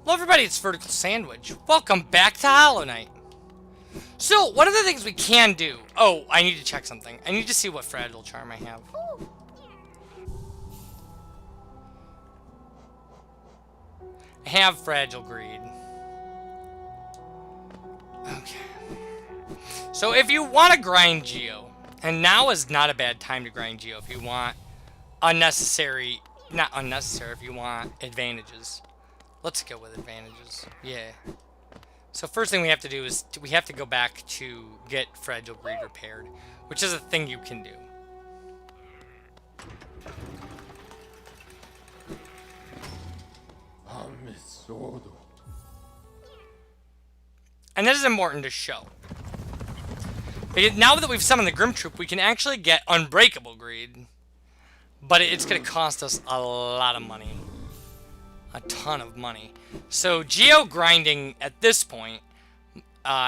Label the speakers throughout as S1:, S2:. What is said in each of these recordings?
S1: Hello everybody, it's VerticalSandwich. Welcome back to Hollow Knight. So, one of the things we can do... Oh, I need to check something. I need to see what Fragile Charm I have. I have Fragile Greed. Okay. So, if you want to grind Geo, and now is not a bad time to grind Geo if you want unnecessary... Not unnecessary, if you want advantages. Let's go with advantages. Yeah. So first thing we have to do is we have to go back to get Fragile Greed repaired, which is a thing you can do. And this is important to show. Because now that we've summoned the Grim Troop, we can actually get Unbreakable Greed. But it's going to cost us a lot of money. A ton of money. So Geo grinding at this point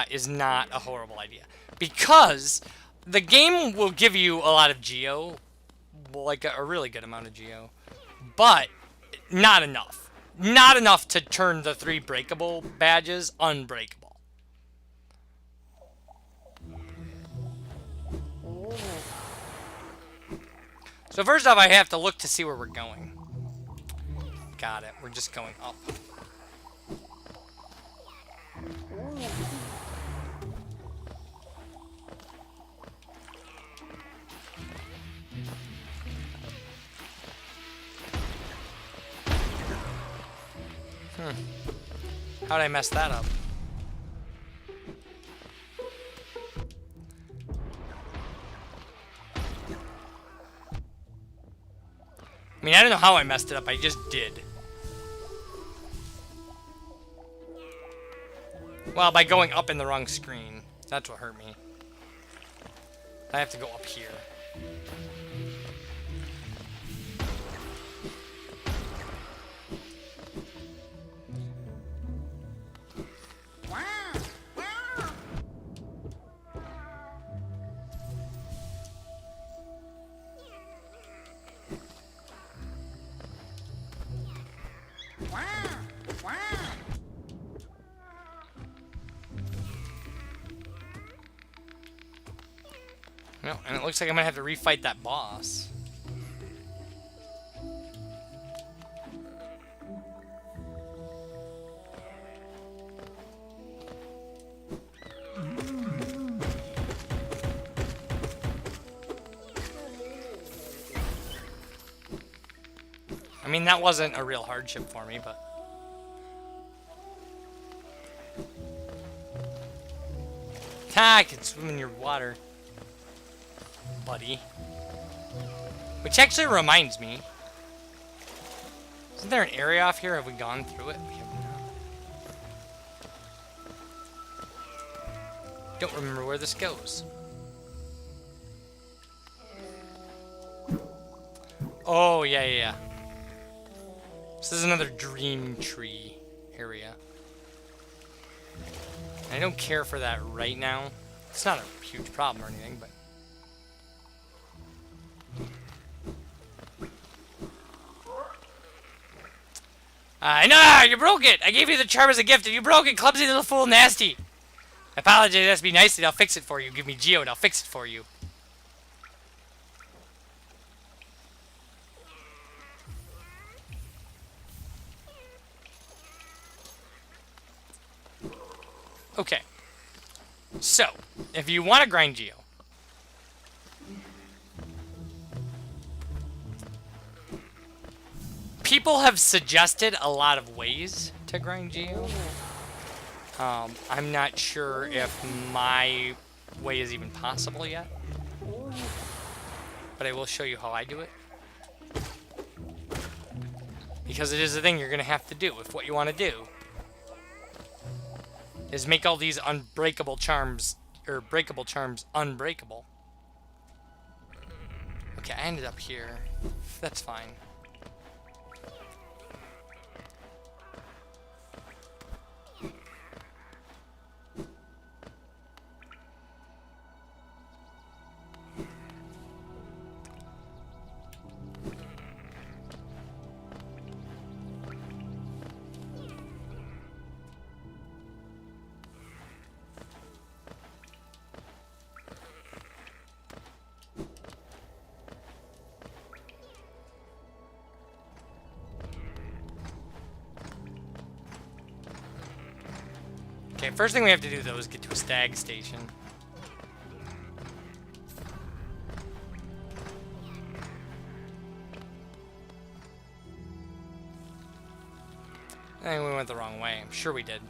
S1: is not a horrible idea. Because the game will give you a lot of Geo. Like a really good amount of Geo. But not enough. Not enough to turn the 3 breakable badges unbreakable. So first off, I have to look to see where we're going. Got it. We're just going up. How'd I mess that up? I mean, I don't know how I messed it up. I just did. Well, by going up in the wrong screen. That's what hurt me. I have to go up here. No, and it looks like I'm gonna have to refight that boss. I mean, that wasn't a real hardship for me, but... I can swim in your water, buddy. Which actually reminds me. Isn't there an area off here? Have we gone through it? We have not. Don't remember where this goes. Oh, yeah. This is another dream tree area. I don't care for that right now. It's not a huge problem or anything, but... No! You broke it! I gave you the charm as a gift and you broke it, clumsy little fool, nasty! I apologize, it has to be nice and I'll fix it for you. Give me Geo and I'll fix it for you. Okay. So, if you want to grind Geo, people have suggested a lot of ways to grind Geo. I'm not sure if my way is even possible yet, but I will show you how I do it. Because it is a thing you're going to have to do if what you want to do is make all these unbreakable charms, or breakable charms, unbreakable. Okay, I ended up here. That's fine. Okay, first thing we have to do, though, is get to a stag station. I think we went the wrong way. I'm sure we did.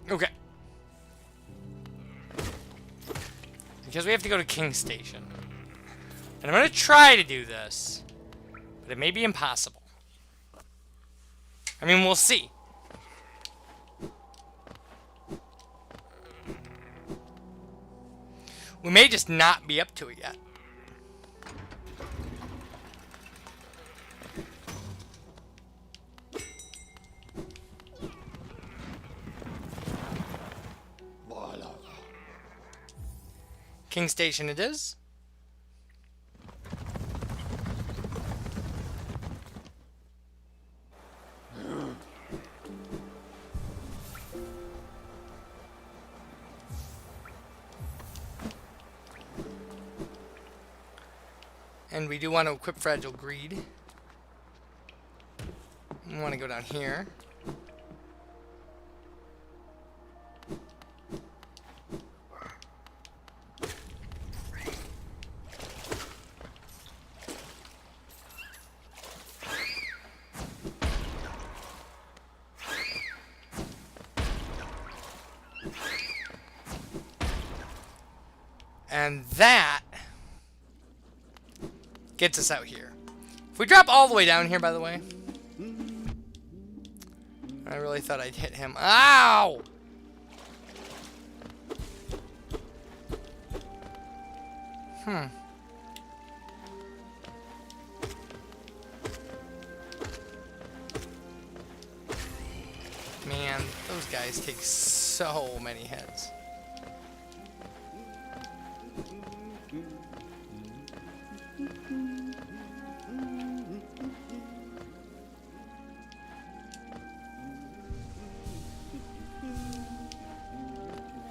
S1: Okay. Because we have to go to King Station. And I'm going to try to do this. But it may be impossible. I mean, we'll see. We may just not be up to it yet. King Station it is. And we do want to equip Fragile Greed. We want to go down here. And that gets us out here. If we drop all the way down here, by the way. I really thought I'd hit him. Ow! Man, those guys take so many hits.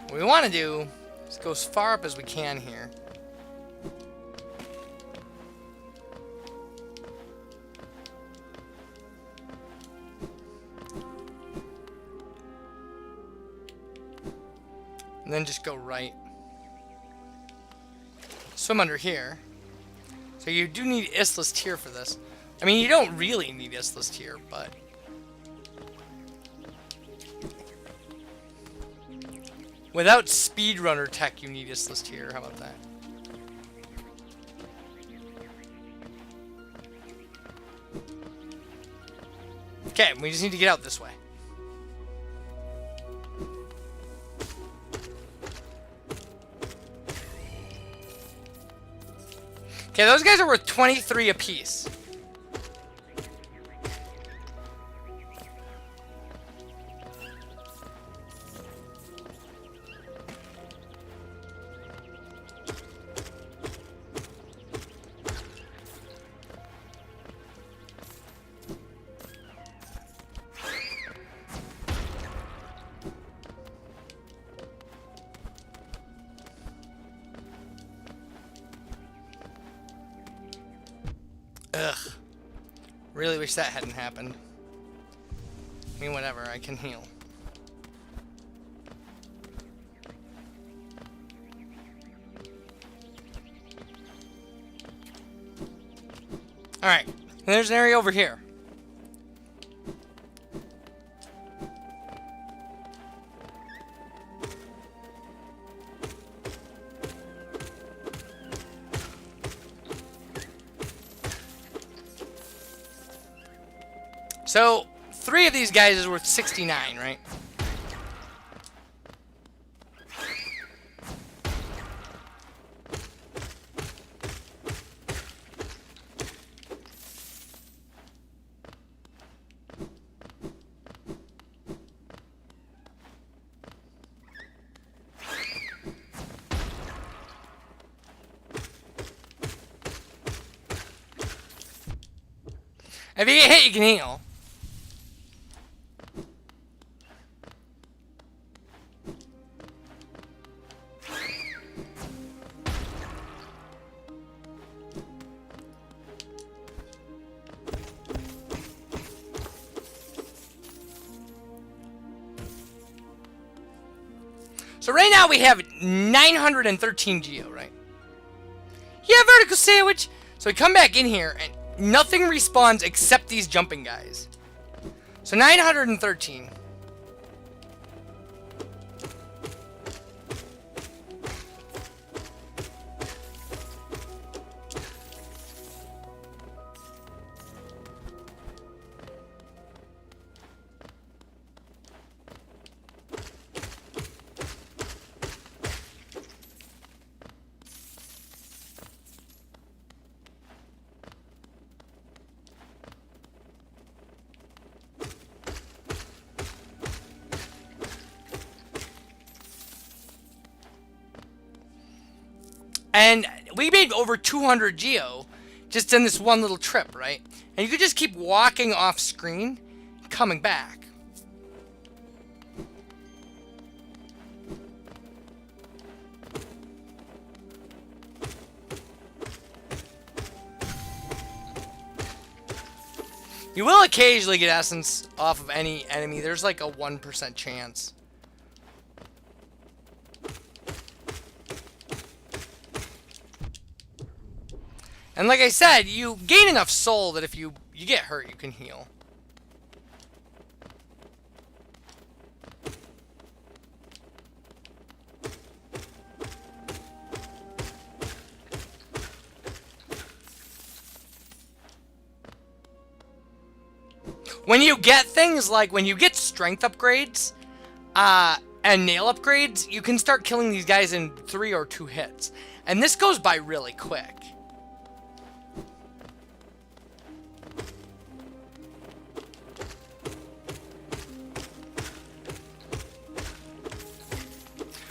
S1: What we want to do is go as far up as we can here. And then just go right. Swim under here. So you do need Isthmus Tier for this. I mean, you don't really need Isthmus Tier, but... without speedrunner tech, you need Isthmus Tier. How about that? Okay, we just need to get out this way. Okay, those guys are worth 23 apiece. Ugh. Really wish that hadn't happened. I mean, whatever, I can heal. Alright, there's an area over here. So, 3 of these guys is worth 69, right? If you get hit, you can heal. So right now we have 913 geo, right? Yeah, vertical sandwich. So we come back in here and nothing respawns except these jumping guys. So 913. And we made over 200 geo just in this one little trip, right? And you could just keep walking off screen, coming back. You will occasionally get essence off of any enemy. There's like a 1% chance. And like I said, you gain enough soul that if you get hurt, you can heal. When you get things like, when you get strength upgrades, and nail upgrades, you can start killing these guys in 3 or 2 hits. And this goes by really quick.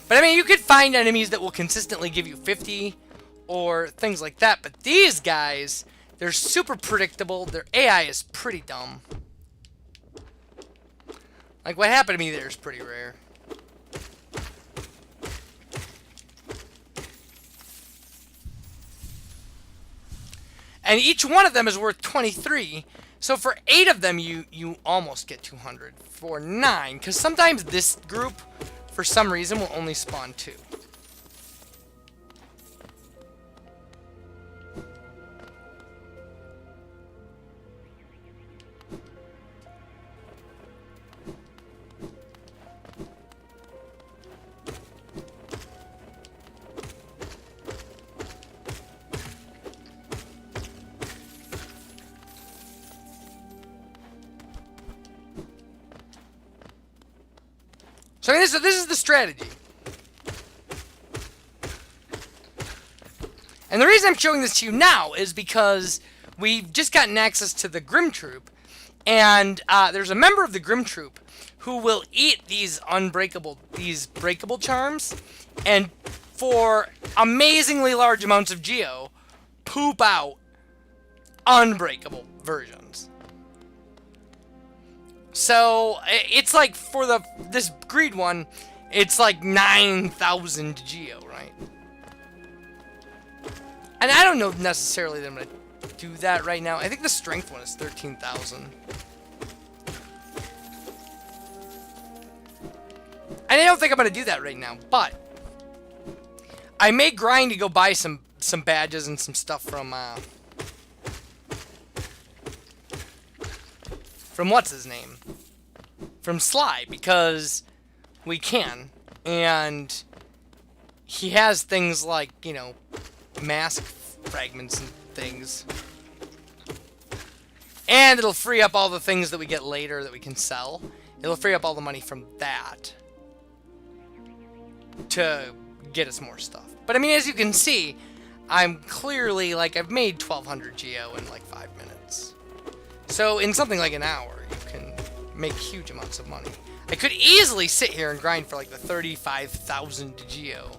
S1: But I mean, you could find enemies that will consistently give you 50 or things like that. But these guys, they're super predictable. Their AI is pretty dumb. Like what happened to me there is pretty rare. And each one of them is worth 23. So for 8 of them, you almost get 200. For 9, because sometimes this group, for some reason, will only spawn 2. So I mean, this is the strategy. And the reason I'm showing this to you now is because we've just gotten access to the Grim Troop, and there's a member of the Grim Troop who will eat these breakable charms, and for amazingly large amounts of geo, poop out unbreakable versions. So it's like for this greed one, it's like 9,000 geo, right? And I don't know necessarily that I'm gonna do that right now. I think the strength one is 13,000. And I don't think I'm gonna do that right now, but I may grind to go buy some badges and some stuff from what's his name? From Sly, because we can. And he has things like, you know, mask fragments and things. And it'll free up all the things that we get later that we can sell. It'll free up all the money from that to get us more stuff. But I mean, as you can see, I'm clearly, like, I've made 1,200 geo in like 5 minutes. So in something like an hour, you can make huge amounts of money. I could easily sit here and grind for like the 35,000 geo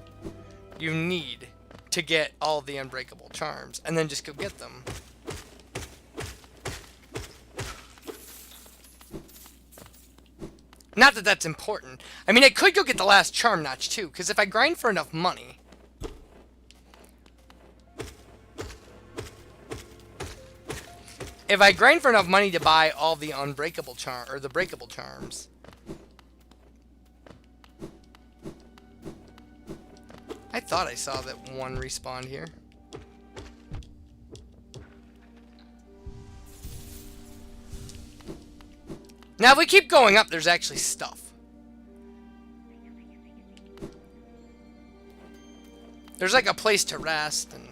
S1: you need to get all the unbreakable charms, and then just go get them. Not that that's important. I mean, I could go get the last charm notch too, because if I grind for enough money, to buy all the unbreakable charm or the breakable charms, thought I saw that one respawned here. Now, if we keep going up, there's actually stuff. There's like a place to rest and...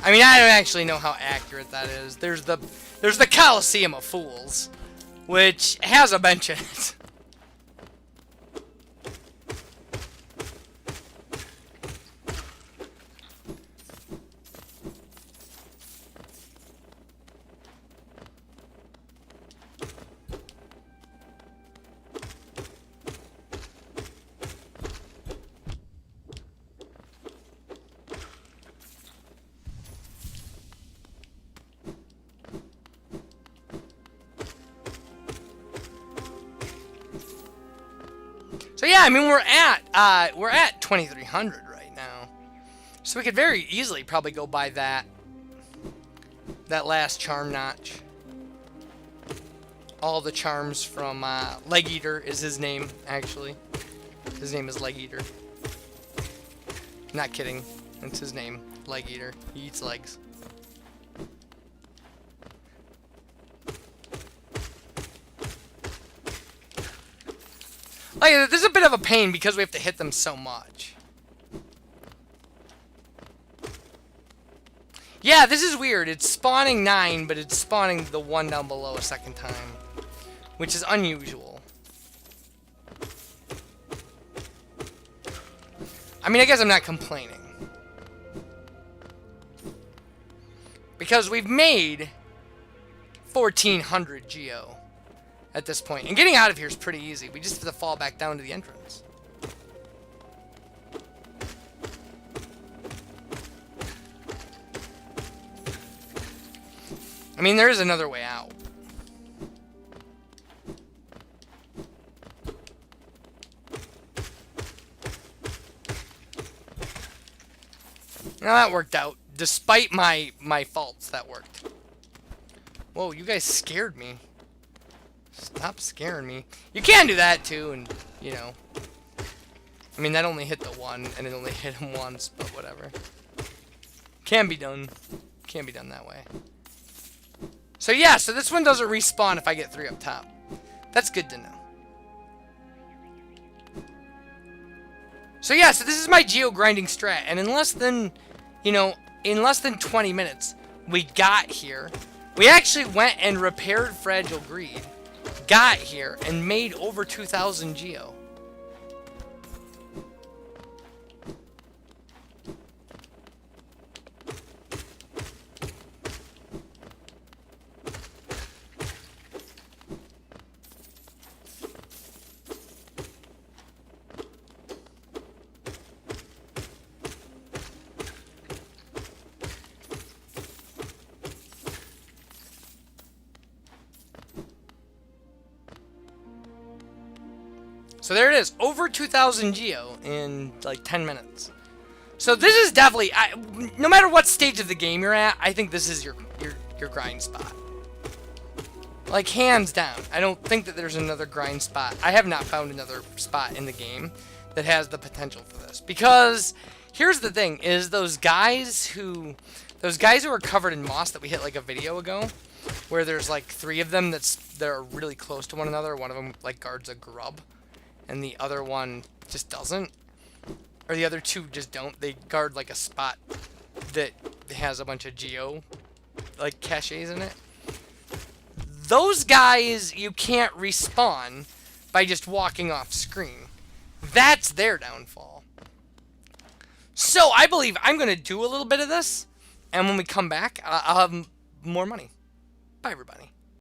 S1: I mean, I don't actually know how accurate that is. There's the Coliseum of Fools, which has a bench in it. So yeah, I mean we're at 2300 right now, so we could very easily probably go buy that last charm notch. All the charms from Leg Eater is his name actually. His name is Leg Eater. Not kidding, that's his name, Leg Eater. He eats legs. Like, this is a bit of a pain because we have to hit them so much. Yeah, this is weird. It's spawning 9, but it's spawning the one down below a second time, which is unusual. I mean, I guess I'm not complaining. Because we've made 1400 geo. At this point. And getting out of here is pretty easy. We just have to fall back down to the entrance. I mean, there is another way out. Now that worked out. Despite my faults, that worked. Whoa, you guys scared me. Stop scaring me. You can do that too, and you know. I mean, that only hit the one, and it only hit him once, but whatever. Can be done. Can be done that way. So yeah, so this one doesn't respawn if I get 3 up top. That's good to know. So yeah, so this is my geo grinding strat, and in less than, you know, in less than 20 minutes, we got here. We actually went and repaired Fragile Greed. Got here and made over 2,000 geo. So there it is, over 2,000 geo in like 10 minutes. So this is definitely, no matter what stage of the game you're at, I think this is your grind spot. Like, hands down. I don't think that there's another grind spot. I have not found another spot in the game that has the potential for this. Because, here's the thing, is those guys who are covered in moss that we hit like a video ago, where there's like 3 of them that are really close to one another. One of them like guards a grub, and the other one just doesn't. Or the other 2 just don't. They guard like a spot that has a bunch of geo like caches in it. Those guys you can't respawn by just walking off screen. That's their downfall. So I believe I'm going to do a little bit of this, and when we come back, I'll have more money. Bye, everybody.